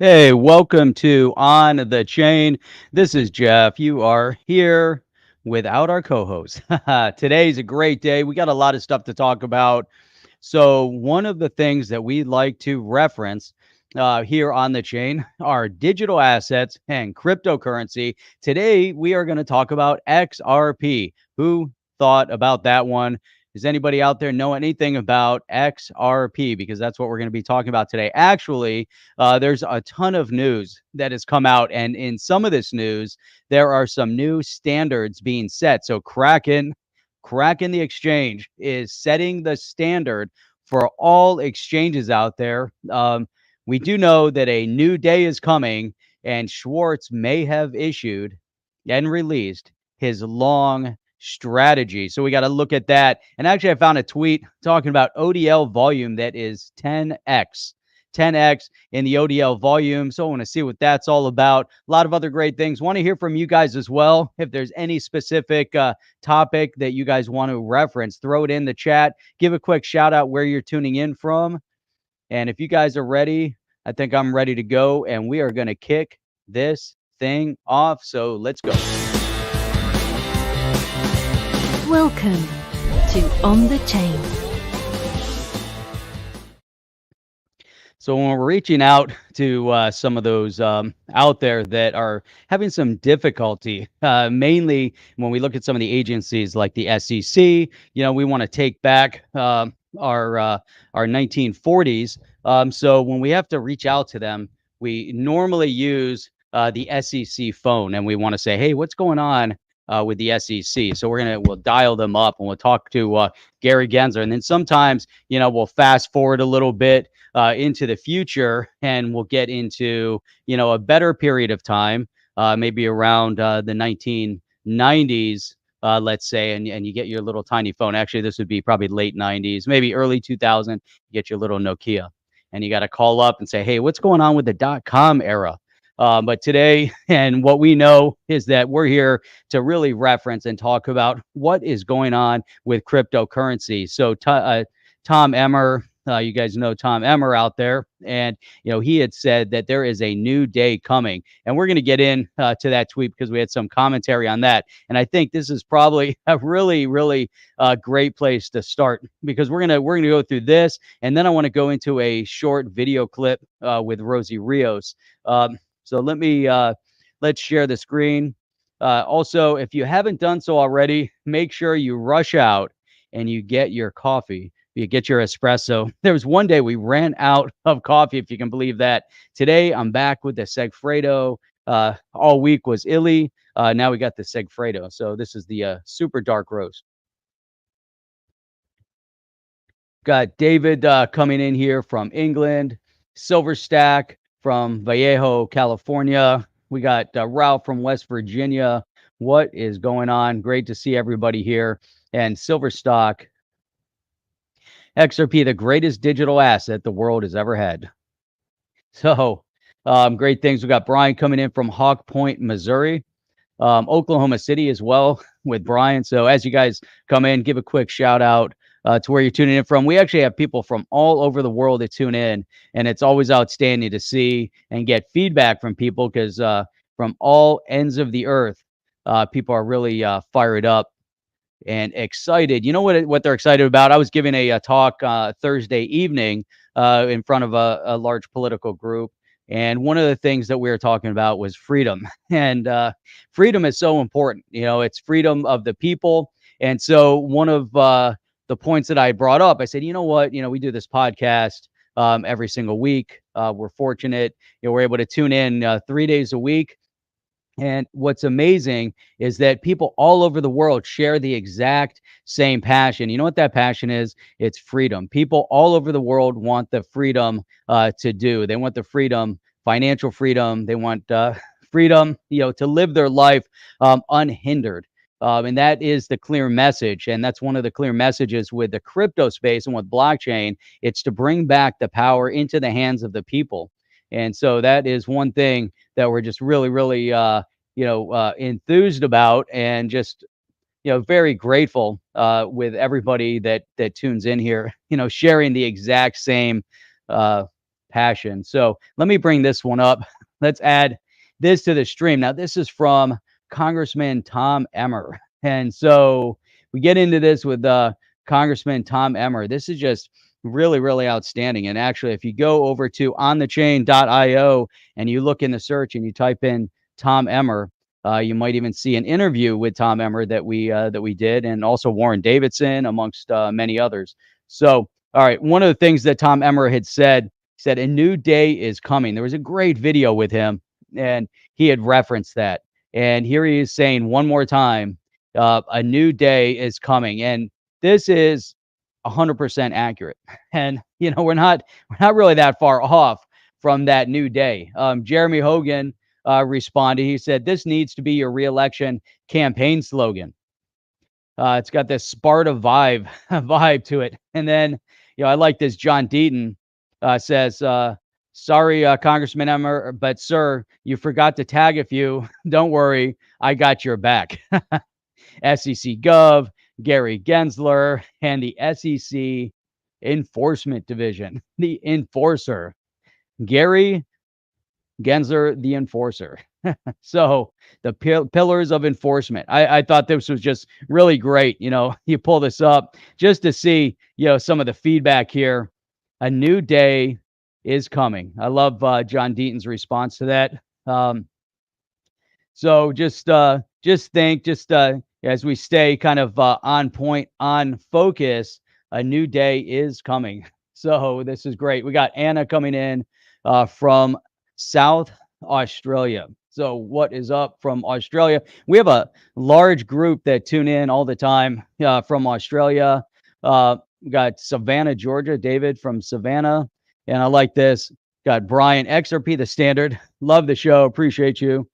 Hey, welcome to On the Chain. This is Jeff. You are here without our co-host. Today's a great day. We got a lot of stuff to talk about. So, one of the things that we like to reference here on the chain are digital assets and cryptocurrency. Today, we are going to talk about XRP. Who thought about that one? Does anybody out there know anything about XRP? Because that's what we're going to be talking about today. Actually, there's a ton of news that has come out, and in some of this news, there are some new standards being set. So, Kraken the exchange is setting the standard for all exchanges out there. We do know that a new day is coming, and Schwartz may have issued and released his long strategy. So we got to look at that. And actually, I found a tweet talking about ODL volume that is 10x in the ODL volume. So I want to see what that's all about. A lot of other great things. Want to hear from you guys as well. If there's any specific topic that you guys want to reference, throw it in the chat. Give a quick shout out where you're tuning in from. And if you guys are ready, I think I'm ready to go. And we are going to kick this thing off. So let's go. Welcome to On the Chain. So when we're reaching out to some of those out there that are having some difficulty, mainly when we look at some of the agencies like the SEC, we want to take back our 1940s. So when we have to reach out to them, we normally use the SEC phone, and we want to say, "Hey, what's going on?" With the SEC. So we'll dial them up and we'll talk to Gary Gensler. And then sometimes, we'll fast forward a little bit into the future, and we'll get into, a better period of time, maybe around the 1990s, let's say, and you get your little tiny phone. Actually, this would be probably late 90s, maybe early 2000, you get your little Nokia, and you got to call up and say, "Hey, what's going on with the .com era?" But today, and what we know is that we're here to really reference and talk about what is going on with cryptocurrency. So, Tom Emmer, you guys know Tom Emmer out there, and he had said that there is a new day coming, and we're going to get in to that tweet because we had some commentary on that, and I think this is probably a really, really great place to start because we're gonna go through this, and then I want to go into a short video clip with Rosie Rios. So let's share the screen. Also, if you haven't done so already, make sure you rush out and you get your coffee. You get your espresso. There was one day we ran out of coffee, if you can believe that. Today, I'm back with the Segfredo. All week was Illy. Now we got the Segfredo. So this is the super dark roast. Got David coming in here from England. Silver Stack from Vallejo, California. We got Ralph from West Virginia. What is going on? Great to see everybody here. And Silverstock, XRP, the greatest digital asset the world has ever had. So, great things. We got Brian coming in from Hawk Point, Missouri, Oklahoma City as well with Brian. So, as you guys come in, give a quick shout out to where you're tuning in from. We actually have people from all over the world that tune in, and it's always outstanding to see and get feedback from people because from all ends of the earth, people are really fired up and excited. You know what they're excited about? I was giving a talk Thursday evening in front of a large political group. And one of the things that we were talking about was freedom. And freedom is so important. It's freedom of the people. And so one of the points that I brought up, I said, you know what? We do this podcast every single week. We're fortunate. We're able to tune in 3 days a week. And what's amazing is that people all over the world share the exact same passion. You know what that passion is? It's freedom. People all over the world want the freedom to do. They want the freedom, financial freedom. They want freedom, to live their life unhindered. And that is the clear message. And that's one of the clear messages with the crypto space and with blockchain. It's to bring back the power into the hands of the people. And so that is one thing that we're just really, really, enthused about, and just, very grateful with everybody that tunes in here, sharing the exact same passion. So let me bring this one up. Let's add this to the stream. Now, this is from Congressman Tom Emmer. And so we get into this with Congressman Tom Emmer. This is just really, really outstanding. And actually, if you go over to onthechain.io and you look in the search and you type in Tom Emmer, you might even see an interview with Tom Emmer that we did, and also Warren Davidson, amongst many others. So, all right, one of the things that Tom Emmer had said, he said, a new day is coming. There was a great video with him, and he had referenced that. And here he is saying one more time, a new day is coming. And this is 100% accurate. And, we're not really that far off from that new day. Jeremy Hogan responded. He said, this needs to be your reelection campaign slogan. It's got this Sparta vibe to it. And then, I like this. John Deaton says, sorry, Congressman Emmer, but sir, you forgot to tag a few. Don't worry, I got your back. SEC Gov, Gary Gensler, and the SEC Enforcement Division, the enforcer. Gary Gensler, the enforcer. So the pillars of enforcement. I thought this was just really great. You pull this up just to see, some of the feedback here. A new day is coming. I love John Deaton's response to that. So just think, as we stay kind of on point, on focus, a new day is coming. So this is great. We got Anna coming in from South Australia. So what is up from Australia? We have a large group that tune in all the time from Australia. We got Savannah, Georgia, David from Savannah. And I like this. Got Brian, XRP, the standard. Love the show. Appreciate you.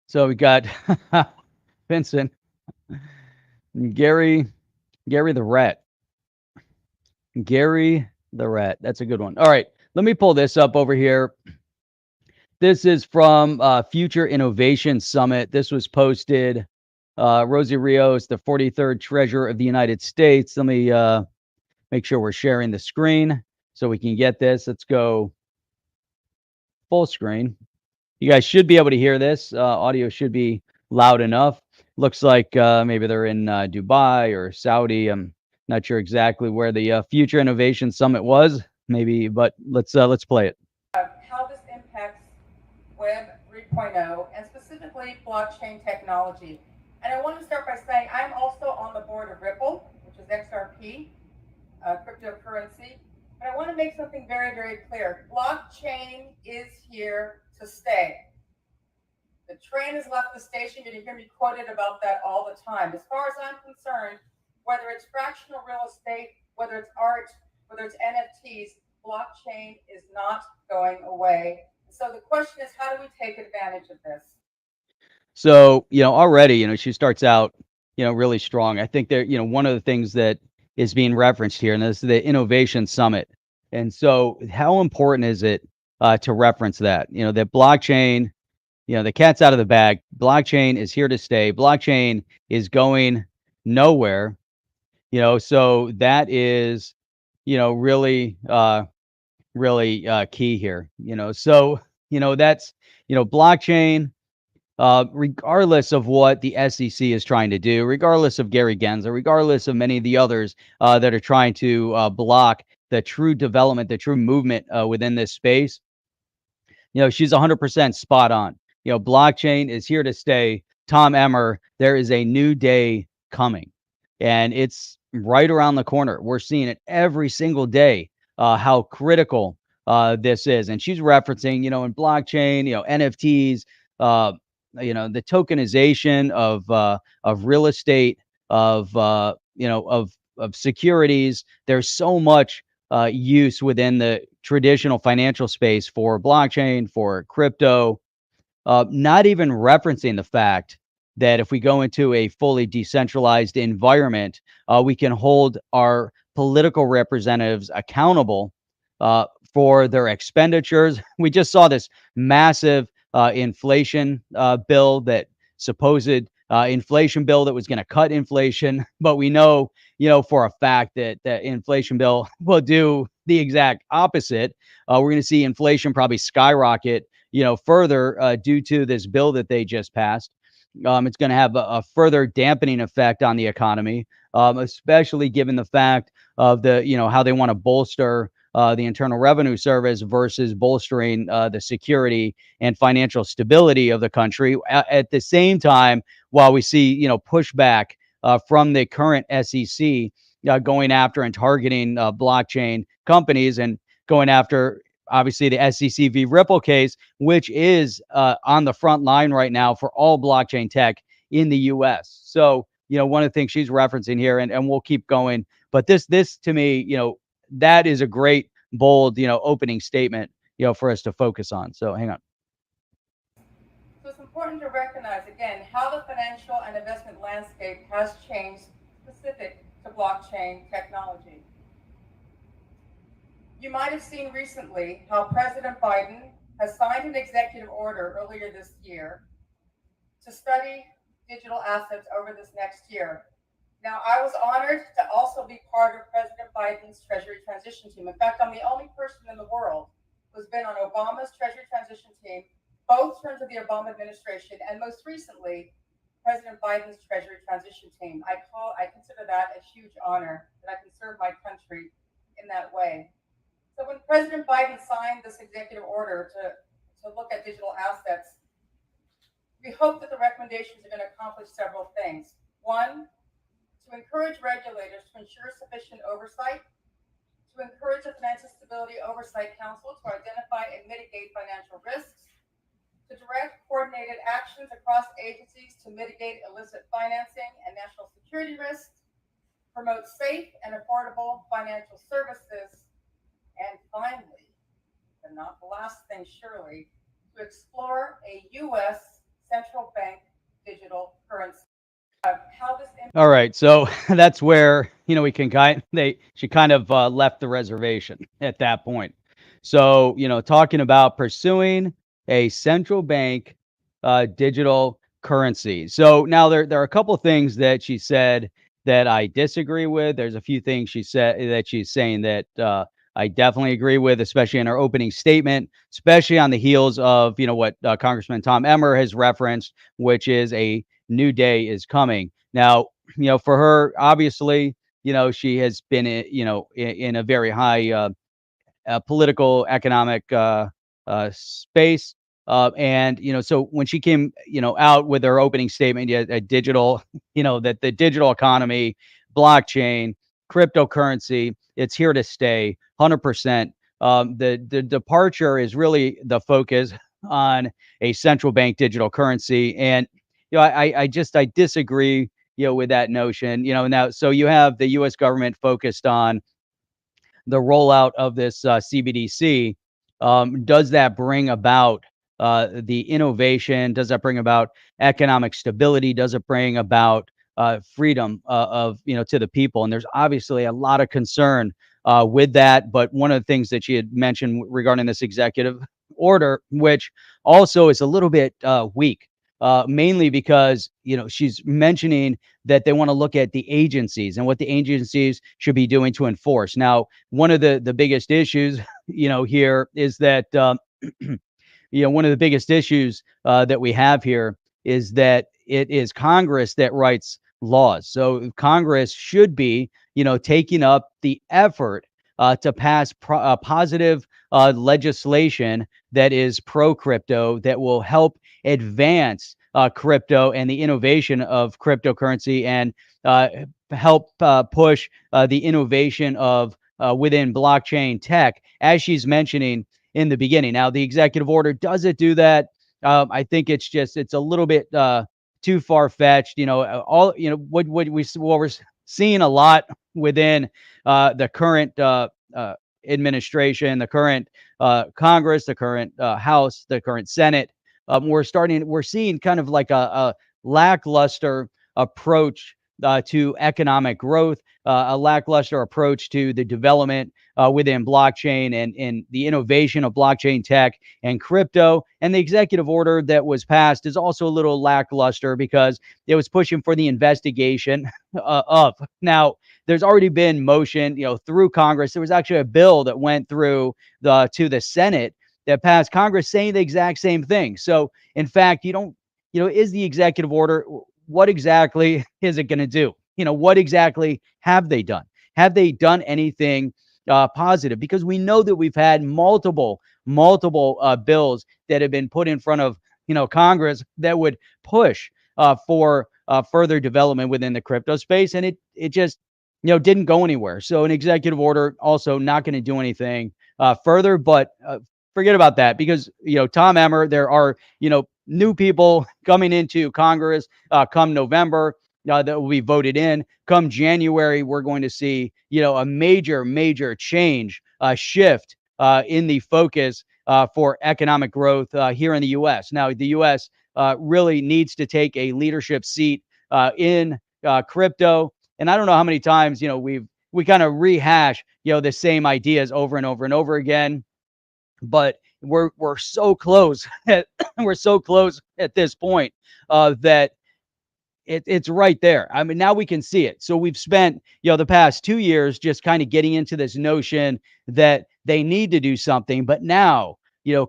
So we got Vincent, Gary the Rat. Gary the Rat. That's a good one. All right. Let me pull this up over here. This is from Future Innovation Summit. This was posted. Rosie Rios, the 43rd Treasurer of the United States. Let me make sure we're sharing the screen so we can get this. Let's go full screen. You guys should be able to hear this. Audio should be loud enough. Looks like maybe they're in Dubai or Saudi. I'm not sure exactly where the Future Innovation Summit was. Maybe, but let's play it. How this impacts Web 3.0 and specifically blockchain technology. And I want to start by saying I'm also on the board of Ripple, which is XRP, cryptocurrency. But I want to make something very, very clear. Blockchain is here to stay. The train has left the station. You're going to hear me quoted about that all the time. As far as I'm concerned, whether it's fractional real estate, whether it's art, whether it's NFTs, blockchain is not going away. So the question is, how do we take advantage of this? So, already, she starts out, really strong. I think there, one of the things that is being referenced here, and this is the Innovation Summit. And so how important is it to reference that, that blockchain, the cat's out of the bag. Blockchain is here to stay. Blockchain is going nowhere, so that is, really, really key here, so, that's, blockchain, regardless of what the SEC is trying to do, regardless of Gary Gensler, regardless of many of the others that are trying to block the true development, the true movement within this space, she's 100% spot on. Blockchain is here to stay. Tom Emmer, there is a new day coming, and it's right around the corner. We're seeing it every single day, how critical this is. And she's referencing, in blockchain, NFTs, the tokenization of real estate, of securities. There's so much use within the traditional financial space for blockchain, for crypto, not even referencing the fact that if we go into a fully decentralized environment, we can hold our political representatives accountable for their expenditures. We just saw this massive inflation bill that supposed inflation bill that was going to cut inflation, but we know, for a fact that that inflation bill will do the exact opposite. We're going to see inflation probably skyrocket, further due to this bill that they just passed. It's going to have a further dampening effect on the economy, especially given the fact of how they want to bolster the Internal Revenue Service versus bolstering the security and financial stability of the country. At the same time, while we see, pushback from the current SEC going after and targeting blockchain companies and going after, obviously, the SEC v. Ripple case, which is on the front line right now for all blockchain tech in the U.S. So, one of the things she's referencing here, and we'll keep going, but this to me, that is a great, bold, opening statement, for us to focus on. So hang on. So it's important to recognize, again, how the financial and investment landscape has changed specific to blockchain technology. You might have seen recently how President Biden has signed an executive order earlier this year to study digital assets over this next year. Now, I was honored to also be part of President Biden's Treasury Transition Team. In fact, I'm the only person in the world who's been on Obama's Treasury Transition Team, both terms of the Obama administration, and most recently, President Biden's Treasury Transition Team. I consider that a huge honor that I can serve my country in that way. So when President Biden signed this executive order to look at digital assets, we hope that the recommendations are going to accomplish several things. One, to encourage regulators to ensure sufficient oversight, to encourage the Financial Stability Oversight Council to identify and mitigate financial risks, to direct coordinated actions across agencies to mitigate illicit financing and national security risks, promote safe and affordable financial services, and finally, but not the last thing surely, to explore a U.S. central bank digital currency. All right, so that's where, we can she kind of left the reservation at that point. So, talking about pursuing a central bank digital currency. So now there are a couple of things that she said that I disagree with. There's a few things she said that she's saying that I definitely agree with, especially in her opening statement, especially on the heels of, what Congressman Tom Emmer has referenced, which is a new day is coming. Now, for her, obviously, she has been, in a very high political, economic space. And, so when she came, out with her opening statement, a digital, that the digital economy, blockchain, cryptocurrency, it's here to stay 100%. The departure is really the focus on a central bank digital currency. And, I disagree, with that notion, now, so you have the U.S. government focused on the rollout of this CBDC. Does that bring about the innovation? Does that bring about economic stability? Does it bring about freedom of, to the people? And there's obviously a lot of concern with that. But one of the things that she had mentioned regarding this executive order, which also is a little bit weak, mainly because, she's mentioning that they want to look at the agencies and what the agencies should be doing to enforce. Now, one of the biggest issues, here is that, one of the biggest issues that we have here is that it is Congress that writes laws. So Congress should be, taking up the effort to pass positive legislation that is pro crypto, that will help advance crypto and the innovation of cryptocurrency, and help push the innovation of within blockchain tech, as she's mentioning in the beginning. Now, the executive order, does it do that? I think it's a little bit too far fetched. What we're seeing a lot within the current administration, the current Congress, the current House, the current Senate. We're seeing kind of like a lackluster approach to economic growth, a lackluster approach to the development within blockchain and the innovation of blockchain tech and crypto. And the executive order that was passed is also a little lackluster because it was pushing for the investigation of. Now, there's already been motion, through Congress. There was actually a bill that went through to the Senate that passed Congress saying the exact same thing. So, in fact, you don't, is the executive order, what exactly is it going to do? What exactly have they done? Have they done anything positive? Because we know that we've had multiple bills that have been put in front of, Congress that would push for further development within the crypto space. And it just, didn't go anywhere. So an executive order also not going to do anything further, but forget about that because, Tom Emmer, there are, new people coming into Congress come November that will be voted in. Come January, we're going to see, a major change, shift in the focus for economic growth here in the U.S. Now, the U.S. Really needs to take a leadership seat in crypto. And I don't know how many times, we kind of rehash, the same ideas over and over and over again. But we're so close. We're so close at this point that it's right there. I mean, now we can see it. So we've spent, the past 2 years just kind of getting into this notion that they need to do something. But now,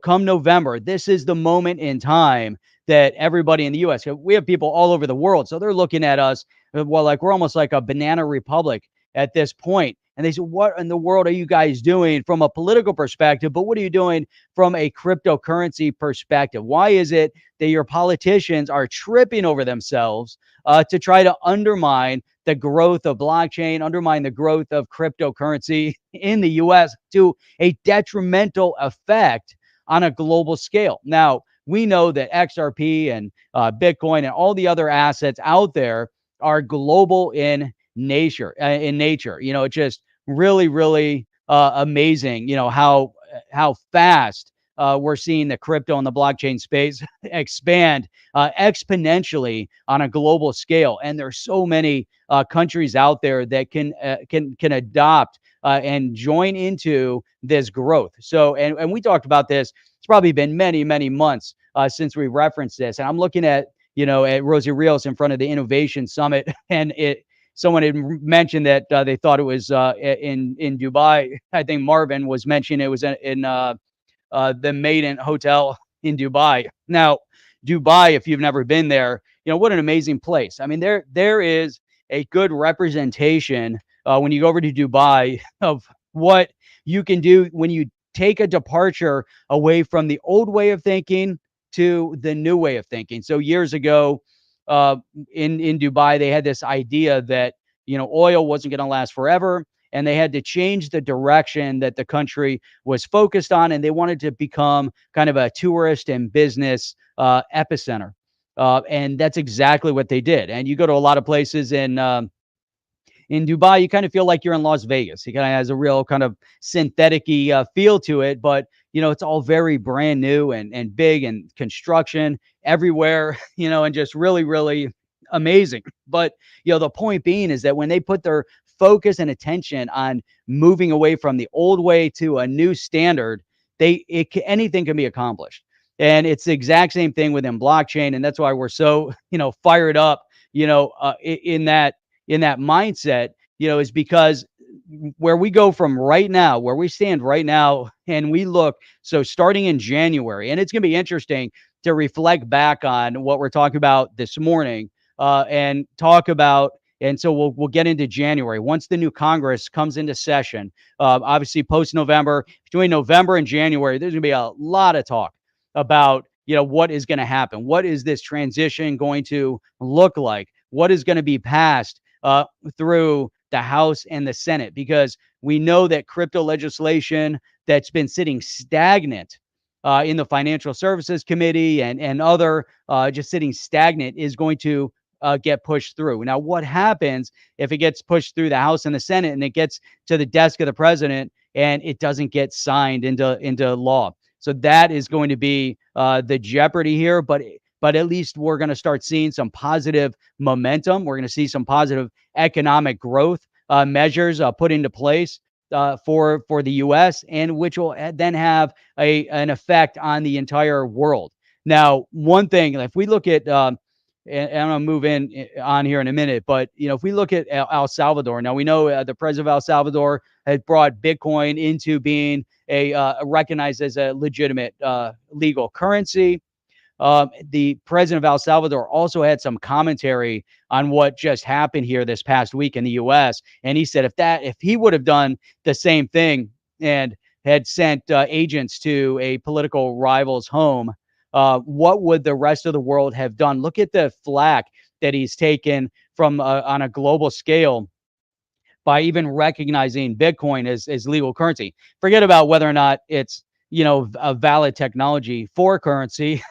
come November, this is the moment in time that everybody in the U.S., we have people all over the world. So they're looking at us, well, like we're almost like a banana republic at this point. And they say, what in the world are you guys doing from a political perspective? But what are you doing from a cryptocurrency perspective? Why is it that your politicians are tripping over themselves to try to undermine the growth of blockchain, undermine the growth of cryptocurrency in the U.S. to a detrimental effect on a global scale? Now, we know that XRP and Bitcoin and all the other assets out there are global in nature. It's just really amazing. How fast we're seeing the crypto and the blockchain space expand exponentially on a global scale. And there's so many countries out there that can adopt and join into this growth. So, and we talked about this. It's probably been many months since we referenced this. And I'm looking at, at Rosie Rios in front of the Innovation Summit, and someone had mentioned that they thought it was in Dubai. I think Marvin was mentioning it was in the Maiden Hotel in Dubai. Now, Dubai, if you've never been there, what an amazing place. I mean, there is a good representation when you go over to Dubai of what you can do when you take a departure away from the old way of thinking to the new way of thinking. So years ago, in Dubai, they had this idea that, oil wasn't going to last forever. And they had to change the direction that the country was focused on. And they wanted to become kind of a tourist and business epicenter. And that's exactly what they did. And you go to a lot of places in Dubai, you kind of feel like you're in Las Vegas. It kind of has a real kind of synthetic-y feel to it, but it's all very brand new and big and construction everywhere, and just really amazing. But the point being is that when they put their focus and attention on moving away from the old way to a new standard, anything can be accomplished. And it's the exact same thing within blockchain, and that's why we're so fired up, in that mindset, is because where we go from right now, where we stand right now, and we look, so starting in January, and it's going to be interesting to reflect back on what we're talking about this morning, and talk about, and so we'll get into January once the new Congress comes into session. Obviously, post November, between November and January, there's going to be a lot of talk about what is going to happen. What is this transition going to look like? What is going to be passed through the House and the Senate? Because we know that crypto legislation that's been sitting stagnant in the Financial Services Committee and other just sitting stagnant is going to get pushed through. Now, what happens if it gets pushed through the House and the Senate and it gets to the desk of the president and it doesn't get signed into law? So that is going to be the jeopardy here. But but at least we're going to start seeing some positive momentum. We're going to see some positive economic growth measures put into place for the U.S., and which will then have an effect on the entire world. Now, one thing, if we look at and I'm gonna move on here in a minute, but if we look at El Salvador, now we know the president of El Salvador had brought Bitcoin into being recognized as a legitimate legal currency. The president of El Salvador also had some commentary on what just happened here this past week in the U.S. And he said if he would have done the same thing and had sent agents to a political rival's home, what would the rest of the world have done? Look at the flack that he's taken from on a global scale by even recognizing Bitcoin as legal currency. Forget about whether or not it's a valid technology for currency.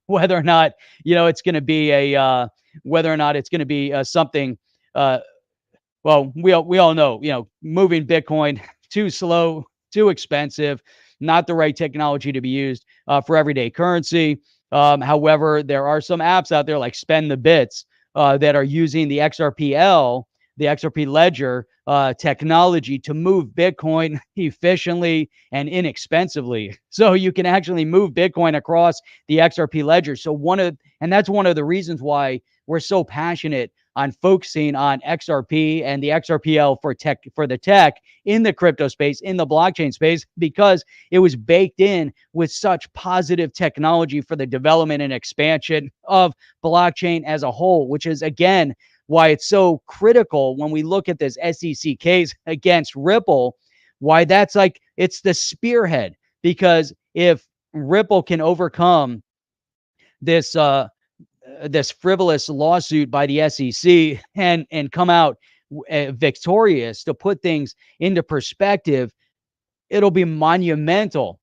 Whether or not it's going to be a whether or not it's going to be something. Well, we all know moving Bitcoin too slow, too expensive, not the right technology to be used for everyday currency. However, there are some apps out there like Spend the Bits that are using the XRPL, the XRP ledger technology to move Bitcoin efficiently and inexpensively. So you can actually move Bitcoin across the XRP ledger. So that's one of the reasons why we're so passionate on focusing on XRP and the XRPL for the tech in the crypto space, in the blockchain space, because it was baked in with such positive technology for the development and expansion of blockchain as a whole, which is, again, why it's so critical when we look at this SEC case against Ripple, why it's the spearhead. Because if Ripple can overcome this frivolous lawsuit by the SEC and come out victorious, to put things into perspective, it'll be monumental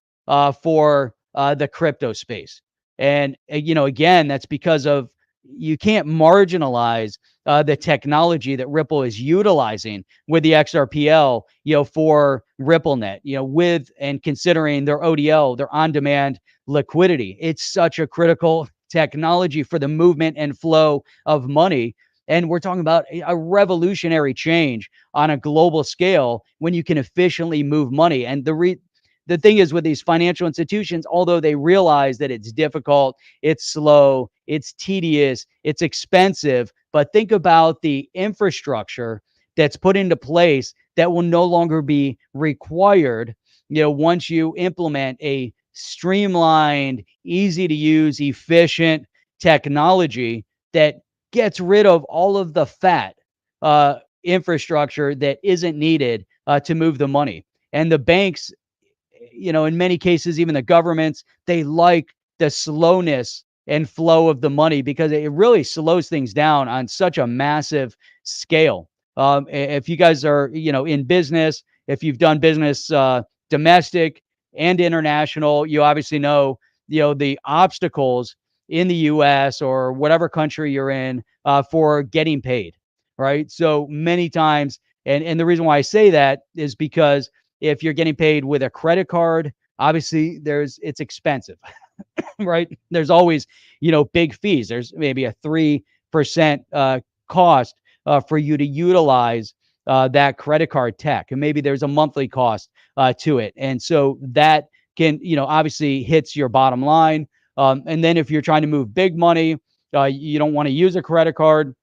for the crypto space. And again, that's because of you can't marginalize the technology that Ripple is utilizing with the XRPL, for RippleNet, with and considering their ODL, their on-demand liquidity. It's such a critical technology for the movement and flow of money. And we're talking about a revolutionary change on a global scale when you can efficiently move money. And the thing is with these financial institutions, although they realize that it's difficult, it's slow, it's tedious, it's expensive, but think about the infrastructure that's put into place that will no longer be required, once you implement a streamlined, easy to use, efficient technology that gets rid of all of the fat infrastructure that isn't needed to move the money. And the banks, in many cases, even the governments, they like the slowness and flow of the money because it really slows things down on such a massive scale. If you guys are, in business, if you've done business domestic and international, you obviously know, the obstacles in the U.S. or whatever country you're in for getting paid, right? So many times, and the reason why I say that is because if you're getting paid with a credit card, obviously it's expensive, right? There's always, big fees. There's maybe a 3% cost for you to utilize that credit card tech. And maybe there's a monthly cost to it. And so that can, obviously hits your bottom line. And then if you're trying to move big money, you don't want to use a credit card.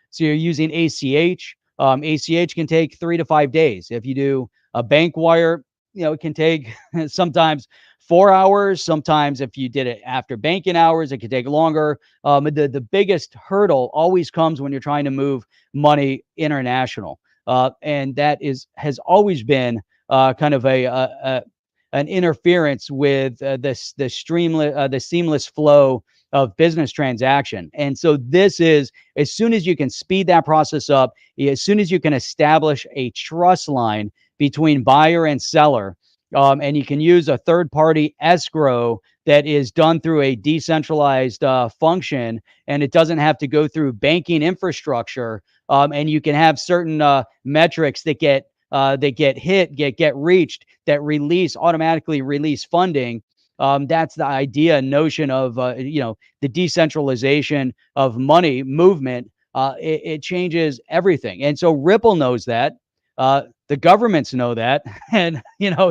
So you're using ACH. ACH can take 3 to 5 days. If you do a bank wire, it can take sometimes 4 hours. Sometimes if you did it after banking hours, it could take longer. The biggest hurdle always comes when you're trying to move money international. And that has always been kind of an interference with the seamless flow of business transaction. And so this is, as soon as you can speed that process up, as soon as you can establish a trust line between buyer and seller, and you can use a third-party escrow that is done through a decentralized function, and it doesn't have to go through banking infrastructure, and you can have certain metrics that get reached, that automatically release funding. That's the idea, notion of the decentralization of money movement. It changes everything, and so Ripple knows that. The governments know that, and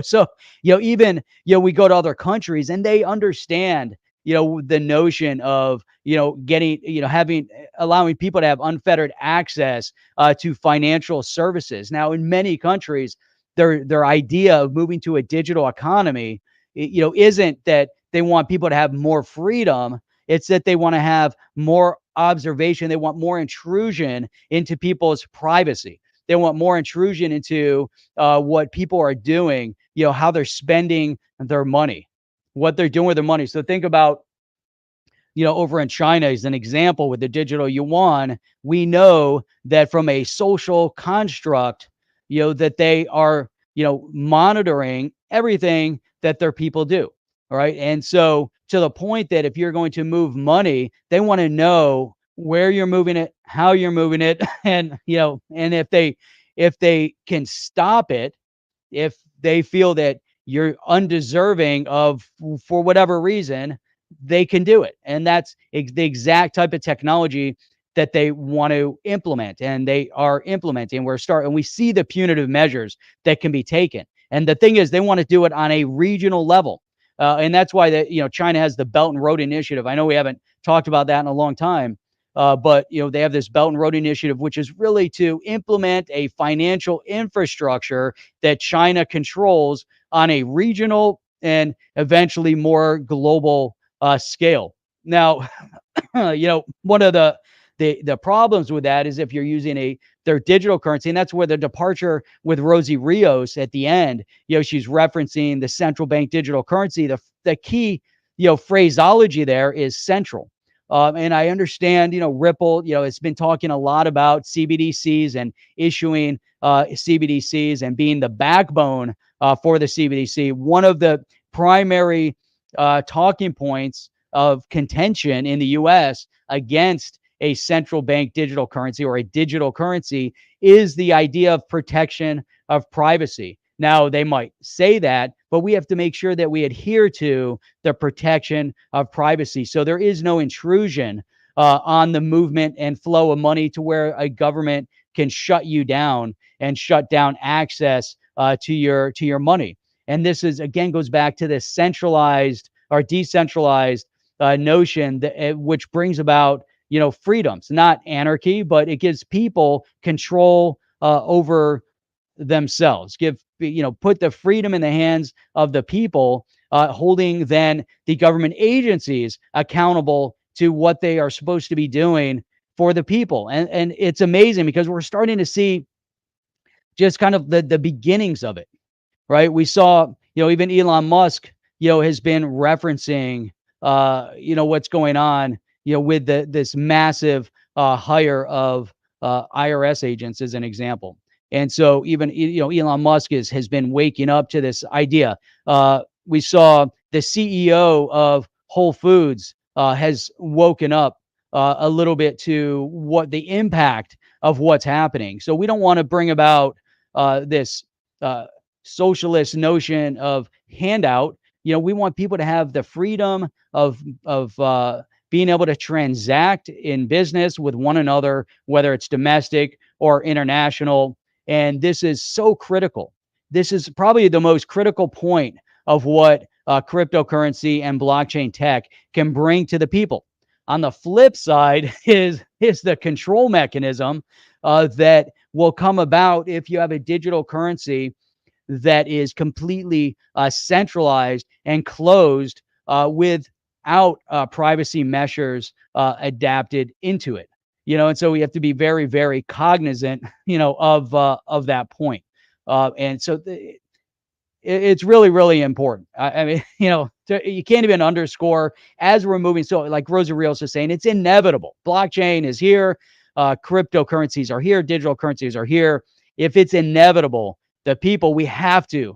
so even we go to other countries and they understand the notion of getting having allowing people to have unfettered access to financial services. Now, in many countries, their idea of moving to a digital economy, isn't that they want people to have more freedom. It's that they want to have more observation. They want more intrusion into people's privacy. They want more intrusion into what people are doing, how they're spending their money, what they're doing with their money. So think about, over in China as an example with the digital yuan. We know that from a social construct, that they are, monitoring everything that their people do. All right. And so to the point that if you're going to move money, they want to know where you're moving it, how you're moving it, and and if they can stop it, if they feel that you're undeserving of, for whatever reason, they can do it. And that's the exact type of technology that they want to implement, and they are implementing. And we see the punitive measures that can be taken. And the thing is, they want to do it on a regional level. And that's why China has the Belt and Road Initiative. I know we haven't talked about that in a long time, but they have this Belt and Road Initiative, which is really to implement a financial infrastructure that China controls on a regional and eventually more global scale. Now, one of the problems with that is if you're using their digital currency, and that's where the departure with Rosie Rios at the end, she's referencing the central bank digital currency. The key, phraseology there is central. And I understand, Ripple, has been talking a lot about CBDCs and issuing CBDCs and being the backbone for the CBDC. One of the primary talking points of contention in the US against a central bank digital currency or a digital currency is the idea of protection of privacy. Now, they might say that, but we have to make sure that we adhere to the protection of privacy. So there is no intrusion on the movement and flow of money to where a government can shut you down and shut down access to your money. And this again goes back to this centralized or decentralized notion that which brings about freedoms, not anarchy, but it gives people control over themselves. Put the freedom in the hands of the people, holding then the government agencies accountable to what they are supposed to be doing for the people. And it's amazing because we're starting to see just kind of the beginnings of it, right? We saw, even Elon Musk, has been referencing, what's going on, with this massive hire of IRS agents as an example. And so even, Elon Musk has been waking up to this idea. We saw the CEO of Whole Foods has woken up a little bit to what the impact of what's happening. So we don't want to bring about this socialist notion of handout. We want people to have the freedom of being able to transact in business with one another, whether it's domestic or international. And this is so critical. This is probably the most critical point of what cryptocurrency and blockchain tech can bring to the people. On the flip side is the control mechanism that will come about if you have a digital currency that is completely centralized and closed without privacy measures adapted into it. And so we have to be very, very cognizant, of that point. And so it's really, really important. I mean, you can't even underscore as we're moving. So like Rosie Rios is saying, it's inevitable. Blockchain is here. Cryptocurrencies are here. Digital currencies are here. If it's inevitable, the people, we have to,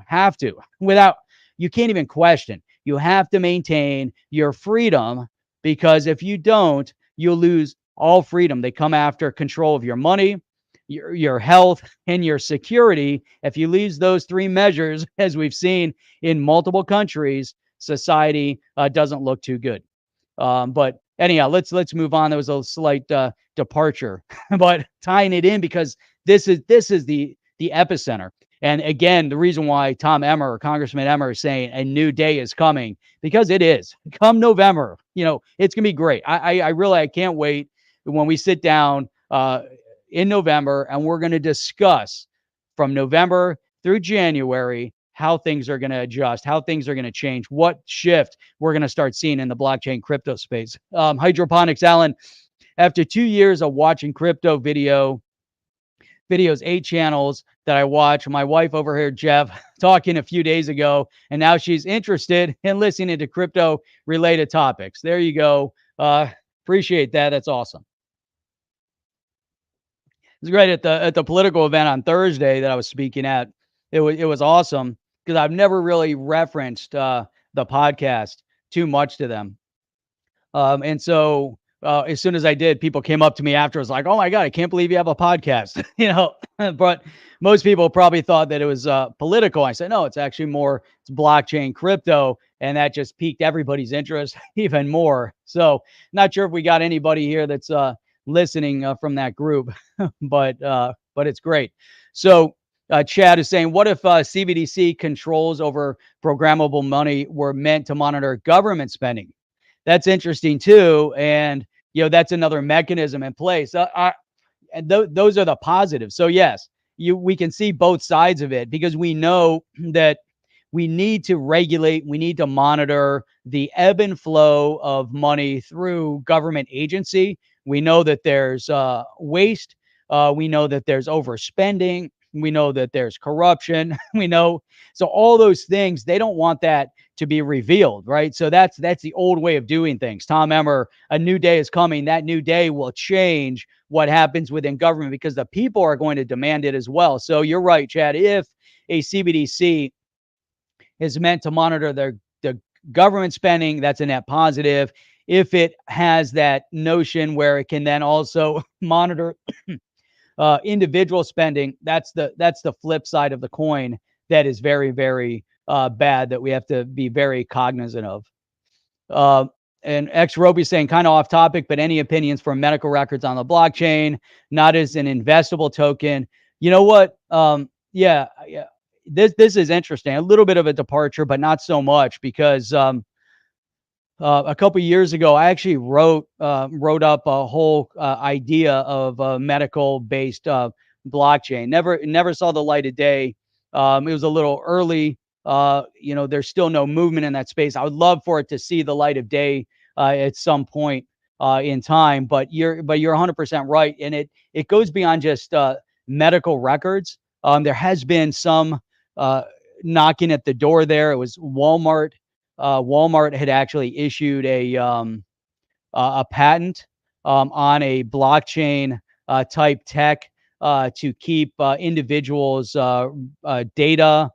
without, you can't even question. You have to maintain your freedom, because if you don't, you'll lose all freedom. They come after control of your money, your health, and your security. If you lose those three measures, as we've seen in multiple countries, society doesn't look too good. But anyhow, let's move on. There was a slight departure, but tying it in because this is the epicenter. And again, the reason why Congressman Emmer, is saying a new day is coming, because it is. Come November, it's gonna be great. I can't wait when we sit down in November and we're gonna discuss from November through January how things are going to adjust, how things are going to change, what shift we're going to start seeing in the blockchain crypto space. Hydroponics, Alan, after 2 years of watching crypto videos, 8 channels that I watch, my wife overheard Jeff talking a few days ago, and now she's interested in listening to crypto related topics. There you go. Appreciate that. That's awesome. It was great at the political event on Thursday that I was speaking at. It was awesome because I've never really referenced the podcast too much to them. And so as soon as I did, people came up to me after, was like, "Oh my God, I can't believe you have a podcast." But most people probably thought that it was political. I said, no, it's actually more, it's blockchain crypto. And that just piqued everybody's interest even more. So not sure if we got anybody here that's listening from that group, but it's great. So Chad is saying, what if CBDC controls over programmable money were meant to monitor government spending? That's interesting too. And, that's another mechanism in place. Those are the positives. So yes, we can see both sides of it, because we know that we need to regulate, we need to monitor the ebb and flow of money through government agency. We know that there's waste. We know that there's overspending. We know that there's corruption. So all those things, they don't want that to be revealed, right? So that's the old way of doing things. Tom Emmer, a new day is coming. That new day will change what happens within government, because the people are going to demand it as well. So you're right, Chad. If a CBDC is meant to monitor the government spending, that's a net positive. If it has that notion where it can then also monitor individual spending, that's the flip side of the coin. That is very, very bad, that we have to be very cognizant of. And Roby saying, kind of off topic, but any opinions for medical records on the blockchain, not as an investable token? You know what? Yeah. This is interesting. A little bit of a departure, but not so much, because a couple of years ago, I actually wrote up a whole idea of a medical-based blockchain. Never saw the light of day. It was a little early. There's still no movement in that space. I would love for it to see the light of day at some point in time. But you're 100% right, and it goes beyond just medical records. There has been some knocking at the door there. It was Walmart. Walmart had actually issued a patent on a blockchain type tech to keep individuals' data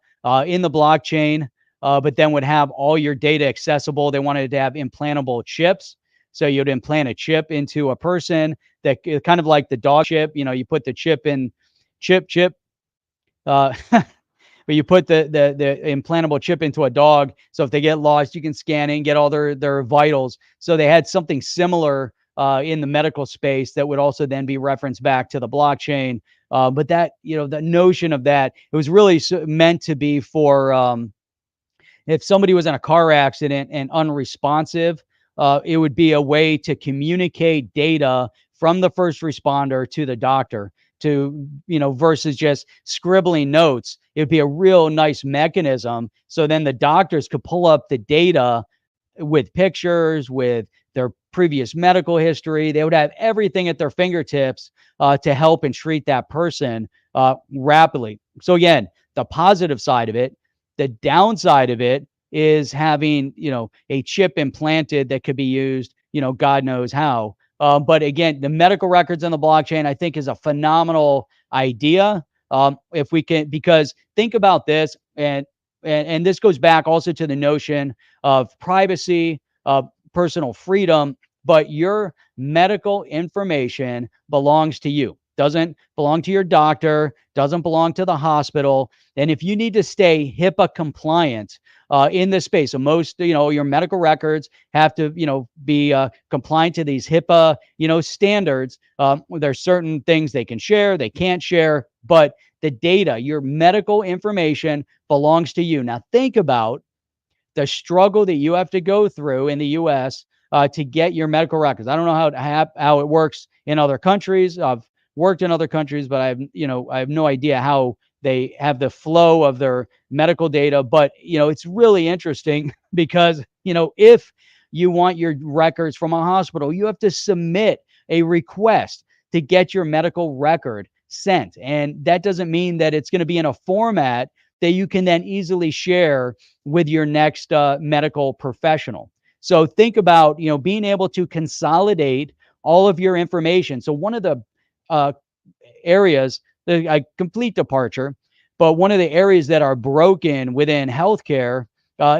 in the blockchain, but then would have all your data accessible. They wanted to have implantable chips. So you'd implant a chip into a person, that kind of like the dog chip. You put the chip in chip. But you put the implantable chip into a dog, so if they get lost, you can scan it and get all their vitals. So they had something similar in the medical space that would also then be referenced back to the blockchain. But that, the notion of that, it was really meant to be for if somebody was in a car accident and unresponsive, it would be a way to communicate data from the first responder to the doctor, versus just scribbling notes. It'd be a real nice mechanism. So then the doctors could pull up the data with pictures, with their previous medical history. They would have everything at their fingertips to help and treat that person rapidly. So again, the positive side of it. The downside of it is having, a chip implanted that could be used, God knows how. But again, the medical records on the blockchain, I think, is a phenomenal idea. If we can, because think about this, and this goes back also to the notion of privacy, personal freedom, but your medical information belongs to you. Doesn't belong to your doctor, doesn't belong to the hospital. And if you need to stay HIPAA compliant, in this space. So most, your medical records have to, be compliant to these HIPAA, standards. There's certain things they can share, they can't share, but the data, your medical information belongs to you. Now think about the struggle that you have to go through in the U.S. To get your medical records. I don't know how it works in other countries. I've worked in other countries, but I have no idea how they have the flow of their medical data. But it's really interesting because if you want your records from a hospital, you have to submit a request to get your medical record sent, and that doesn't mean that it's going to be in a format that you can then easily share with your next medical professional. So think about, being able to consolidate all of your information. So one of the uh, areas, a complete departure, but one of the areas that are broken within healthcare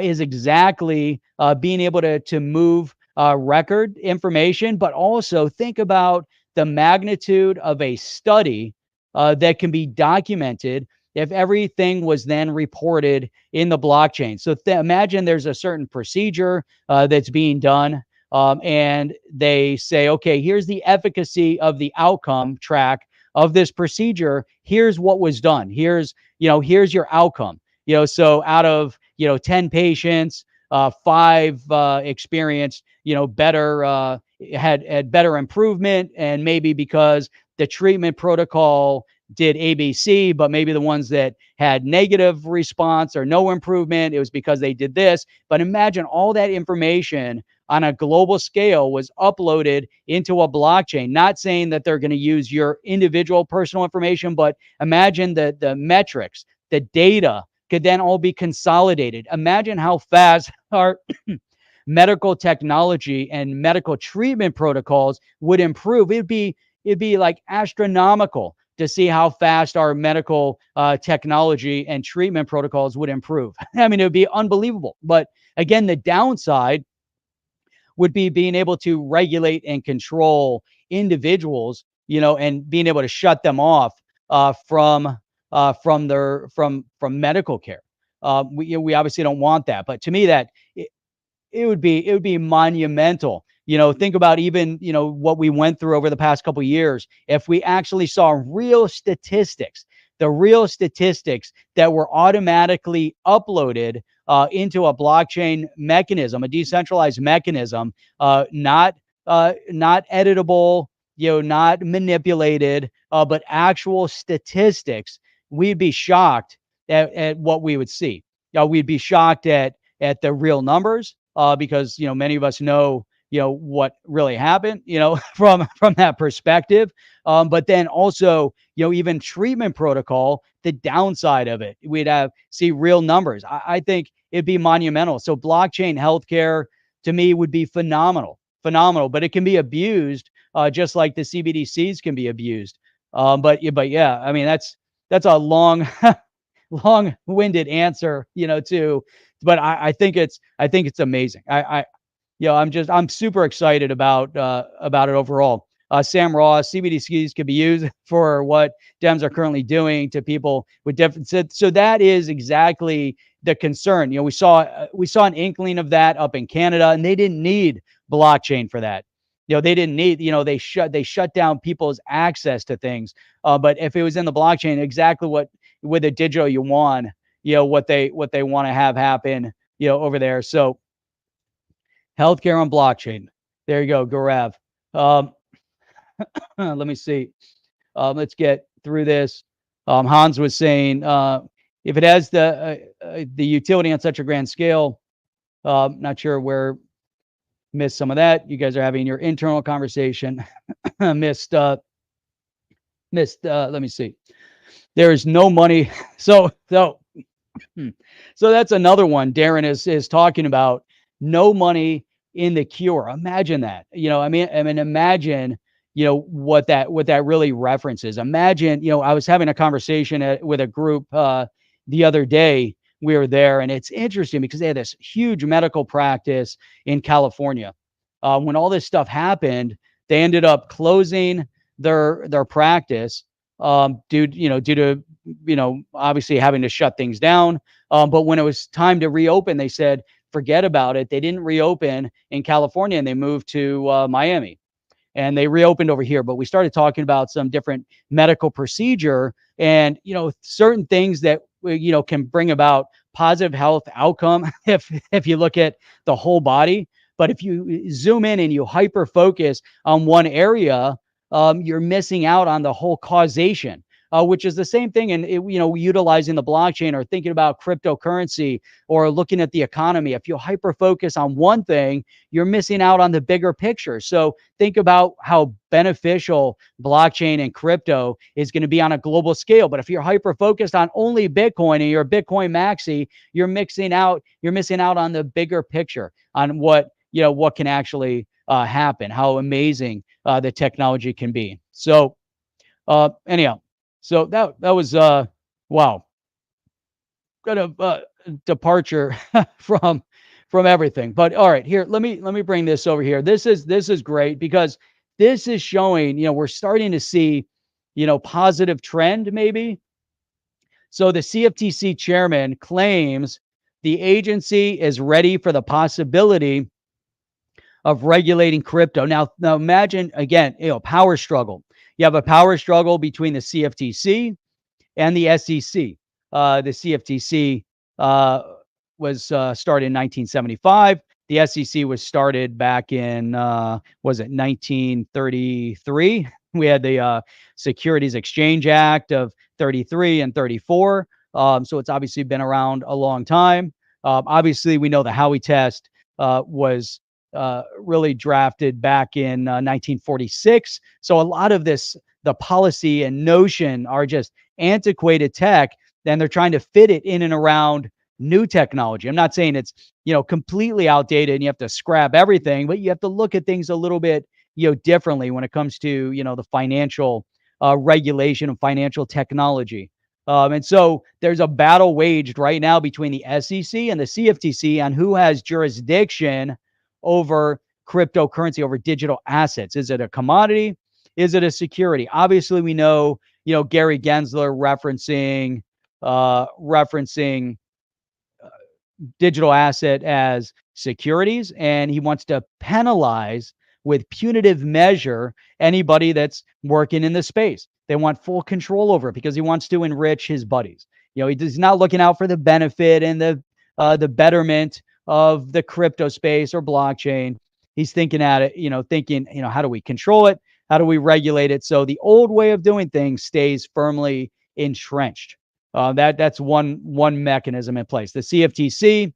is exactly being able to move record information, but also think about the magnitude of a study that can be documented if everything was then reported in the blockchain. So imagine there's a certain procedure that's being done, and they say, okay, here's the efficacy of the outcome track of this procedure. Here's what was done. Here's your outcome. So out of 10 patients, 5 experienced better, had better improvement, and maybe because the treatment protocol did ABC, but maybe the ones that had negative response or no improvement, it was because they did this. But imagine all that information on a global scale was uploaded into a blockchain. Not saying that they're going to use your individual personal information, but imagine the metrics, the data could then all be consolidated. Imagine how fast our medical technology and medical treatment protocols would improve. It'd be like astronomical to see how fast our medical technology and treatment protocols would improve. I mean, it would be unbelievable. But again, the downside would be being able to regulate and control individuals, and being able to shut them off from medical care. We obviously don't want that, but to me, that it would be monumental. Think about even, what we went through over the past couple of years. If we actually saw the real statistics that were automatically uploaded into a blockchain mechanism, a decentralized mechanism, not editable, not manipulated, but actual statistics, we'd be shocked at what we would see. We'd be shocked at the real numbers, because many of us know what really happened, from that perspective. But then also, even treatment protocol, the downside of it, we'd see real numbers. I think it'd be monumental. So blockchain healthcare to me would be phenomenal, but it can be abused, just like the CBDCs can be abused. But yeah, I mean, that's a long-winded answer, but I think it's amazing. I'm super excited about it overall. Sam Ross, CBDCs could be used for what Dems are currently doing to people with different. So that is exactly the concern. We saw an inkling of that up in Canada, and they didn't need blockchain for that. They didn't need. They shut down people's access to things. But if it was in the blockchain, exactly what with a digital yuan, what they want to have happen, over there. So healthcare on blockchain. There you go, Gaurav. Let me see. Let's get through this. Hans was saying, if it has the utility on such a grand scale, not sure where, missed some of that. You guys are having your internal conversation. missed. Let me see. There is no money. So that's another one. Darren is talking about no money in the cure. Imagine that. I mean, imagine, what that really references. Imagine, I was having a conversation with a group the other day. We were there, and it's interesting because they had this huge medical practice in California. When all this stuff happened, they ended up closing their practice, due to obviously having to shut things down. But when it was time to reopen, they said forget about it. They didn't reopen in California and they moved to Miami and they reopened over here. But we started talking about some different medical procedure and certain things that can bring about positive health outcome if you look at the whole body. But if you zoom in and you hyper focus on one area, you're missing out on the whole causation. Which is the same thing in utilizing the blockchain or thinking about cryptocurrency or looking at the economy. If you hyper focus on one thing, you're missing out on the bigger picture. So think about how beneficial blockchain and crypto is going to be on a global scale. But if you're hyper focused on only Bitcoin and you're a Bitcoin maxi, you're missing out on the bigger picture, on what can actually happen, how amazing the technology can be. So anyhow, so that was wow, kind of departure from everything. But all right, here let me bring this over here. This is great because this is showing we're starting to see positive trend maybe. So the CFTC chairman claims the agency is ready for the possibility of regulating crypto. Now imagine again, power struggle. You have a power struggle between the CFTC and the SEC. The CFTC was started in 1975. The SEC was started back in was it 1933? We had the Securities Exchange Act of 33 and 34. So it's obviously been around a long time. Obviously, we know the Howey test was really drafted back in 1946. So a lot of this, the policy and notion are just antiquated tech, then they're trying to fit it in and around new technology. I'm not saying it's, completely outdated and you have to scrap everything, but you have to look at things a little bit, differently when it comes to, the financial regulation of financial technology. And so there's a battle waged right now between the SEC and the CFTC on who has jurisdiction over cryptocurrency, over digital assets. Is it a commodity? Is it a security? Obviously, we know, Gary Gensler referencing digital asset as securities, and he wants to penalize with punitive measure anybody that's working in the space. They want full control over it because he wants to enrich his buddies. He's not looking out for the benefit and the betterment of the crypto space or blockchain. He's thinking at it, how do we control it? How do we regulate it? So the old way of doing things stays firmly entrenched. That's one mechanism in place. The CFTC